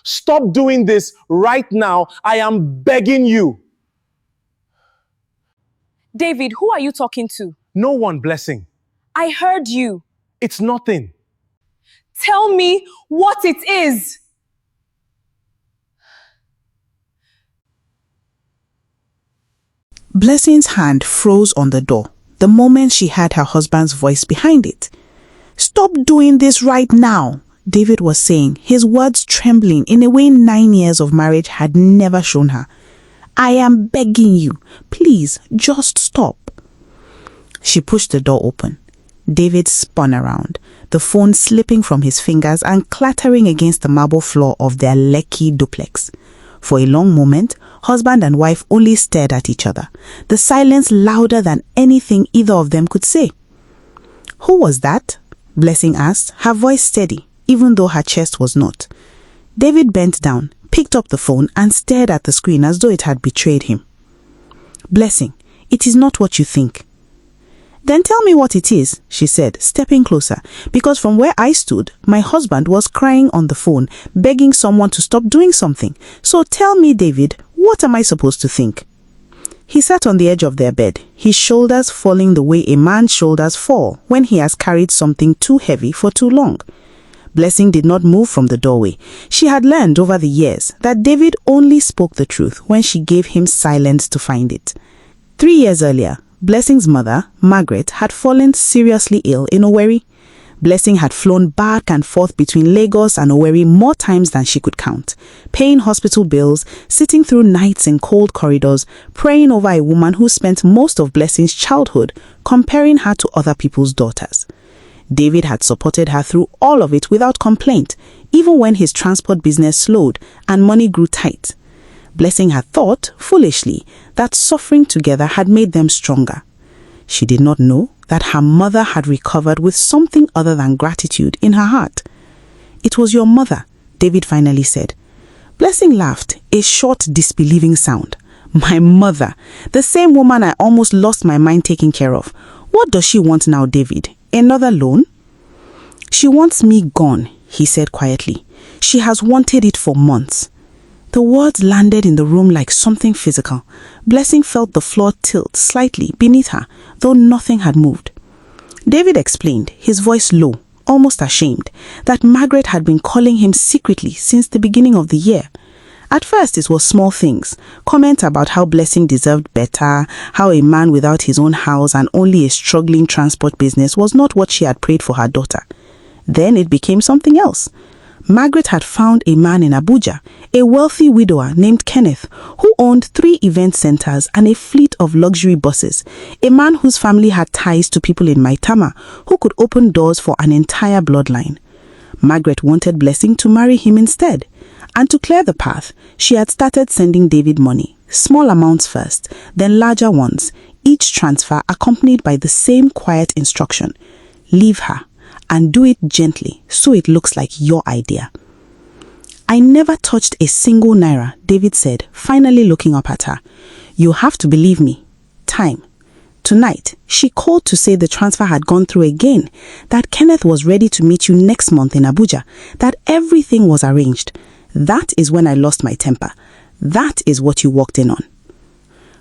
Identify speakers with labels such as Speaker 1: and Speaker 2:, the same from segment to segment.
Speaker 1: Stop doing this right now. I am begging you.
Speaker 2: David, who are you talking to?
Speaker 1: No one, Blessing.
Speaker 2: I heard you.
Speaker 1: It's nothing.
Speaker 2: Tell me what it is.
Speaker 3: Blessing's hand froze on the door the moment she heard her husband's voice behind it. "Stop doing this right now," David was saying, his words trembling in a way 9 years of marriage had never shown her. "I am begging you. Please, just stop." She pushed the door open. David spun around, the phone slipping from his fingers and clattering against the marble floor of their Lekki duplex. For a long moment, husband and wife only stared at each other, the silence louder than anything either of them could say. "Who was that?" Blessing asked, her voice steady, even though her chest was not. David bent down, picked up the phone and stared at the screen as though it had betrayed him. "Blessing, it is not what you think." "Then tell me what it is," she said, stepping closer, because from where I stood, my husband was crying on the phone, begging someone to stop doing something. "So tell me, David, what am I supposed to think?" He sat on the edge of their bed, his shoulders falling the way a man's shoulders fall when he has carried something too heavy for too long. Blessing did not move from the doorway. She had learned over the years that David only spoke the truth when she gave him silence to find it. 3 years earlier, Blessing's mother, Margaret, had fallen seriously ill in Owerri. Blessing had flown back and forth between Lagos and Owerri more times than she could count, paying hospital bills, sitting through nights in cold corridors, praying over a woman who spent most of Blessing's childhood comparing her to other people's daughters. David had supported her through all of it without complaint, even when his transport business slowed and money grew tight. Blessing had thought, foolishly, that suffering together had made them stronger. She did not know that her mother had recovered with something other than gratitude in her heart. "It was your mother," David finally said. Blessing laughed, a short, disbelieving sound. "My mother, the same woman I almost lost my mind taking care of. What does she want now, David? Another loan?" "She wants me gone," he said quietly. "She has wanted it for months." The words landed in the room like something physical. Blessing felt the floor tilt slightly beneath her, though nothing had moved. David explained, his voice low, almost ashamed, that Margaret had been calling him secretly since the beginning of the year. At first it was small things, comments about how Blessing deserved better, how a man without his own house and only a struggling transport business was not what she had prayed for her daughter. Then it became something else. Margaret had found a man in Abuja, a wealthy widower named Kenneth, who owned 3 event centers and a fleet of luxury buses, a man whose family had ties to people in Maitama, who could open doors for an entire bloodline. Margaret wanted Blessing to marry him instead, and to clear the path, she had started sending David money, small amounts first, then larger ones, each transfer accompanied by the same quiet instruction: "Leave her, and do it gently so it looks like your idea." "I never touched a single naira," David said, finally looking up at her. "You have to believe me. Time." Tonight, she called to say the transfer had gone through again, that Kenneth was ready to meet you next month in Abuja, that everything was arranged. That is when I lost my temper. That is what you walked in on.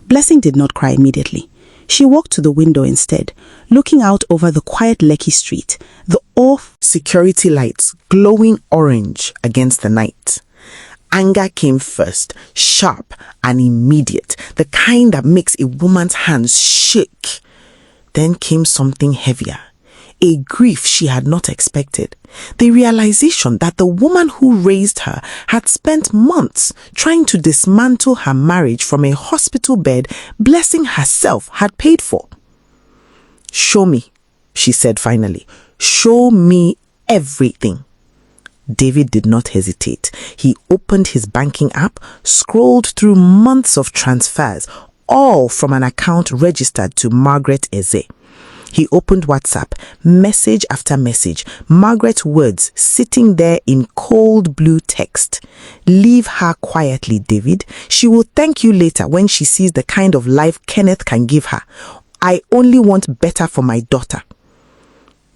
Speaker 3: Blessing did not cry immediately. She walked to the window instead, looking out over the quiet Lekki street, the off security lights glowing orange against the night. Anger came first, sharp and immediate, the kind that makes a woman's hands shake. Then came something heavier, a grief she had not expected. The realization that the woman who raised her had spent months trying to dismantle her marriage from a hospital bed Blessing herself had paid for. "Show me," she said finally. "Show me everything." David did not hesitate. He opened his banking app, scrolled through months of transfers, all from an account registered to Margaret Eze. He opened WhatsApp, message after message, Margaret's words sitting there in cold blue text. "Leave her quietly, David. She will thank you later when she sees the kind of life Kenneth can give her. I only want better for my daughter."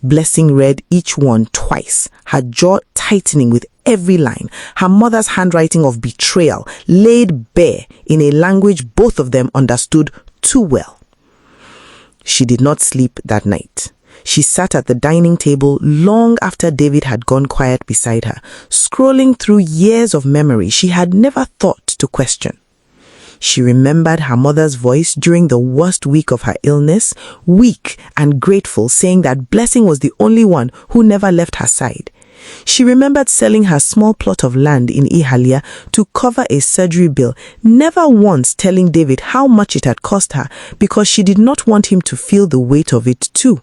Speaker 3: Blessing read each one twice, her jaw tightening with
Speaker 4: every line, her mother's handwriting of betrayal laid bare in a language both of them understood too well. She did not sleep that night. She sat at the dining table long after David had gone quiet beside her, scrolling through years of memory she had never thought to question. She remembered her mother's voice during the worst week of her illness, weak and grateful, saying that Blessing was the only one who never left her side. She remembered selling her small plot of land in Ihalia to cover a surgery bill, never once telling David how much it had cost her because she did not want him to feel the weight of it too.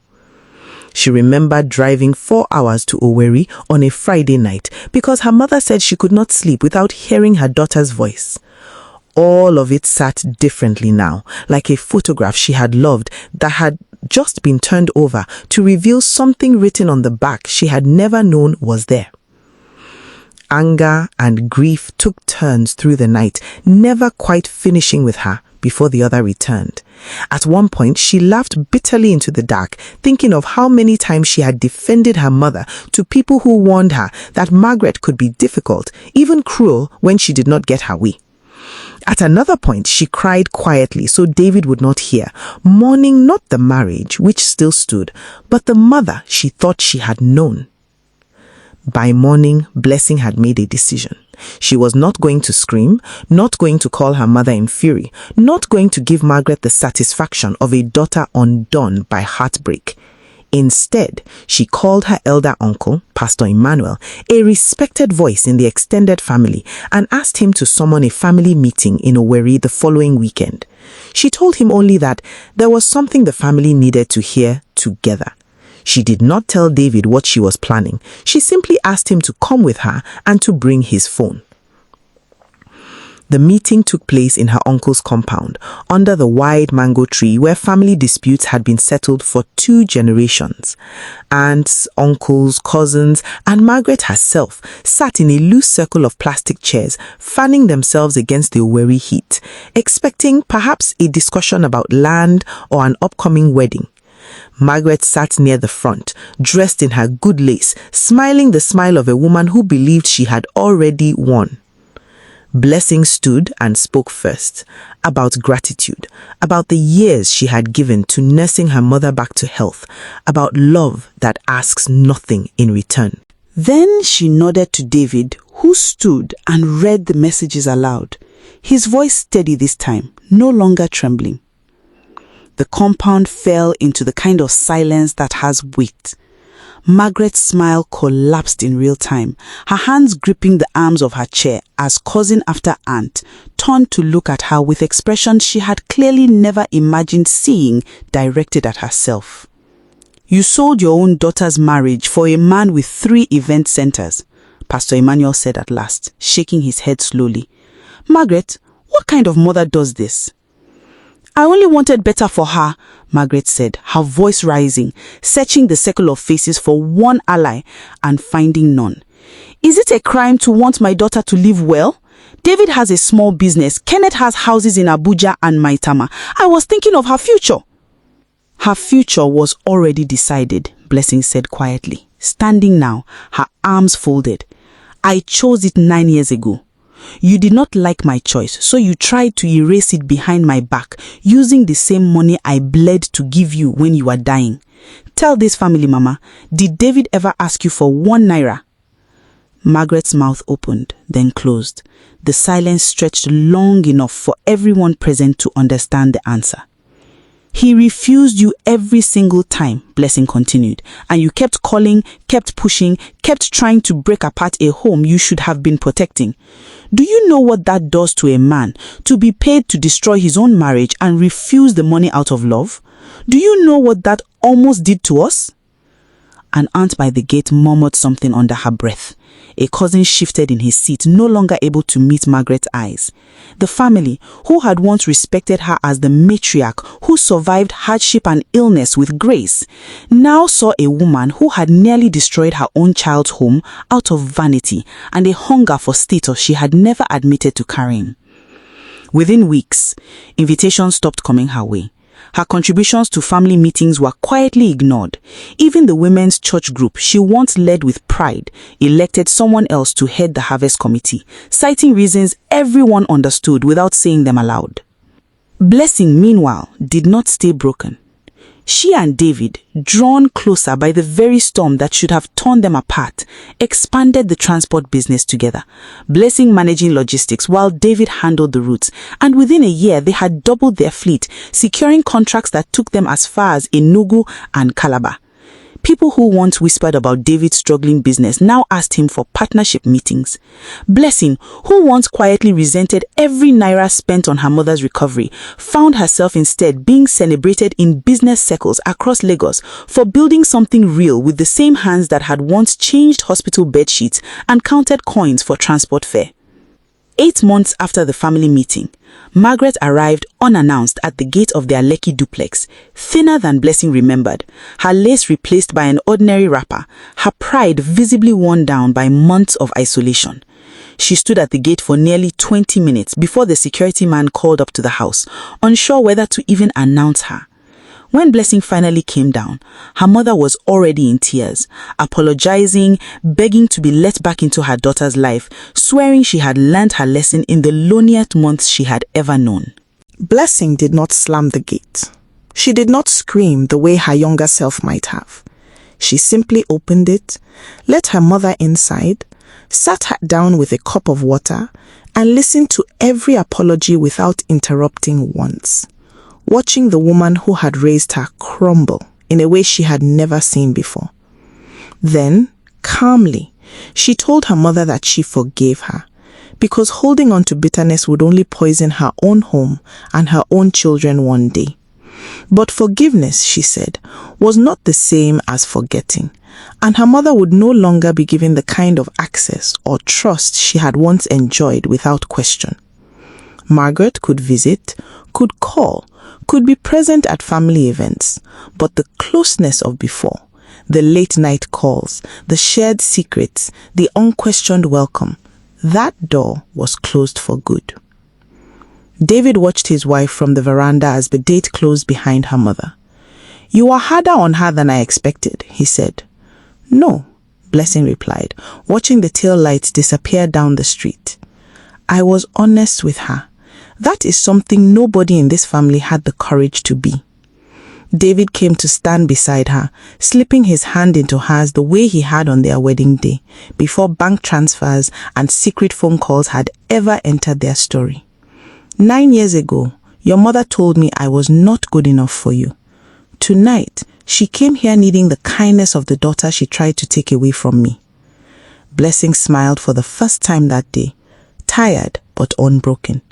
Speaker 4: She remembered driving 4 hours to Owerri on a Friday night because her mother said she could not sleep without hearing her daughter's voice. All of it sat differently now, like a photograph she had loved that had just been turned over to reveal something written on the back she had never known was there. Anger and grief took turns through the night, never quite finishing with her before the other returned. At one point, she laughed bitterly into the dark, thinking of how many times she had defended her mother to people who warned her that Margaret could be difficult, even cruel, when she did not get her way. At another point, she cried quietly so David would not hear, mourning not the marriage, which still stood, but the mother she thought she had known. By morning, Blessing had made a decision. She was not going to scream, not going to call her mother in fury, not going to give Margaret the satisfaction of a daughter undone by heartbreak. Instead, she called her elder uncle, Pastor Emmanuel, a respected voice in the extended family, and asked him to summon a family meeting in Owerri the following weekend. She told him only that there was something the family needed to hear together. She did not tell David what she was planning. She simply asked him to come with her and to bring his phone. The meeting took place in her uncle's compound, under the wide mango tree where family disputes had been settled for 2 generations. Aunts, uncles, cousins, and Margaret herself sat in a loose circle of plastic chairs, fanning themselves against the Owerri heat, expecting perhaps a discussion about land or an upcoming wedding. Margaret sat near the front, dressed in her good lace, smiling the smile of a woman who believed she had already won. Blessing stood and spoke first, about gratitude, about the years she had given to nursing her mother back to health, about love that asks nothing in return.
Speaker 3: Then she nodded to David, who stood and read the messages aloud, his voice steady this time, no longer trembling. The compound fell into the kind of silence that has weight. Margaret's smile collapsed in real time, her hands gripping the arms of her chair as cousin after aunt turned to look at her with expressions she had clearly never imagined seeing directed at herself. "You sold your own daughter's marriage for a man with 3 event centers," Pastor Emmanuel said at last, shaking his head slowly. "Margaret, what kind of mother does this?" "I only wanted better for her," Margaret said, her voice rising, searching the circle of faces for one ally and finding none. "Is it a crime to want my daughter to live well? David has a small business. Kenneth has houses in Abuja and Maitama. I was thinking of her future." "Her future was already decided," Blessing said quietly, standing now, her arms folded. "I chose it 9 years ago. You did not like my choice, so you tried to erase it behind my back, using the same money I bled to give you when you were dying. Tell this family, Mama, did David ever ask you for 1 naira? Margaret's mouth opened, then closed. The silence stretched long enough for everyone present to understand the answer. "He refused you every single time," Blessing continued, "and you kept calling, kept pushing, kept trying to break apart a home you should have been protecting. Do you know what that does to a man, to be paid to destroy his own marriage and refuse the money out of love? Do you know what that almost did to us?" An aunt by the gate murmured something under her breath. A cousin shifted in his seat, no longer able to meet Margaret's eyes. The family, who had once respected her as the matriarch who survived hardship and illness with grace, now saw a woman who had nearly destroyed her own child's home out of vanity and a hunger for status she had never admitted to carrying. Within weeks, invitations stopped coming her way. Her contributions to family meetings were quietly ignored. Even the women's church group she once led with pride elected someone else to head the harvest committee, citing reasons everyone understood without saying them aloud. Blessing, meanwhile, did not stay broken. She and David, drawn closer by the very storm that should have torn them apart, expanded the transport business together, Blessing managing logistics while David handled the routes, and within a year they had doubled their fleet, securing contracts that took them as far as Enugu and Calabar. People who once whispered about David's struggling business now asked him for partnership meetings. Blessing, who once quietly resented every naira spent on her mother's recovery, found herself instead being celebrated in business circles across Lagos for building something real with the same hands that had once changed hospital bedsheets and counted coins for transport fare. 8 months after the family meeting, Margaret arrived unannounced at the gate of their Lekki duplex, thinner than Blessing remembered, her lace replaced by an ordinary wrapper, her pride visibly worn down by months of isolation. She stood at the gate for nearly 20 minutes before the security man called up to the house, unsure whether to even announce her. When Blessing finally came down, her mother was already in tears, apologizing, begging to be let back into her daughter's life, swearing she had learned her lesson in the loneliest months she had ever known.
Speaker 5: Blessing did not slam the gate. She did not scream the way her younger self might have. She simply opened it, let her mother inside, sat her down with a cup of water, and listened to every apology without interrupting once, watching the woman who had raised her crumble in a way she had never seen before. Then, calmly, she told her mother that she forgave her, because holding on to bitterness would only poison her own home and her own children one day. But forgiveness, she said, was not the same as forgetting, and her mother would no longer be given the kind of access or trust she had once enjoyed without question. Margaret could visit, could call, could be present at family events, but the closeness of before, the late-night calls, the shared secrets, the unquestioned welcome, that door was closed for good. David watched his wife from the veranda as the date closed behind her mother. "You are harder on her than I expected," he said. "No," Blessing replied, watching the tail lights disappear down the street. "I was honest with her. That is something nobody in this family had the courage to be." David came to stand beside her, slipping his hand into hers the way he had on their wedding day, before bank transfers and secret phone calls had ever entered their story. "9 years ago, your mother told me I was not good enough for you. Tonight, she came here needing the kindness of the daughter she tried to take away from me." Blessing smiled for the first time that day, tired but unbroken.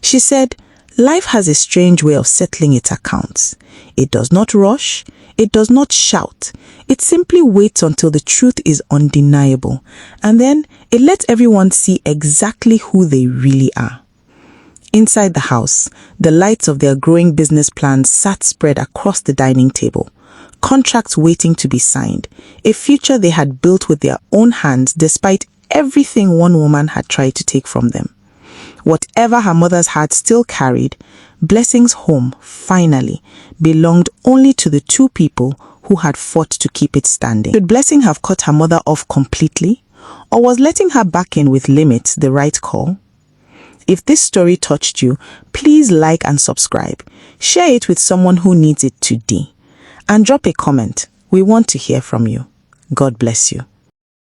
Speaker 5: She said, "Life has a strange way of settling its accounts. It does not rush, it does not shout. It simply waits until the truth is undeniable, and then it lets everyone see exactly who they really are." Inside the house, the lights of their growing business plans sat spread across the dining table, contracts waiting to be signed, a future they had built with their own hands despite everything one woman had tried to take from them. Whatever her mother's heart still carried, Blessing's home, finally, belonged only to the two people who had fought to keep it standing. Should Blessing have cut her mother off completely, or was letting her back in with limits the right call? If this story touched you, please like and subscribe. Share it with someone who needs it today. And drop a comment. We want to hear from you. God bless you.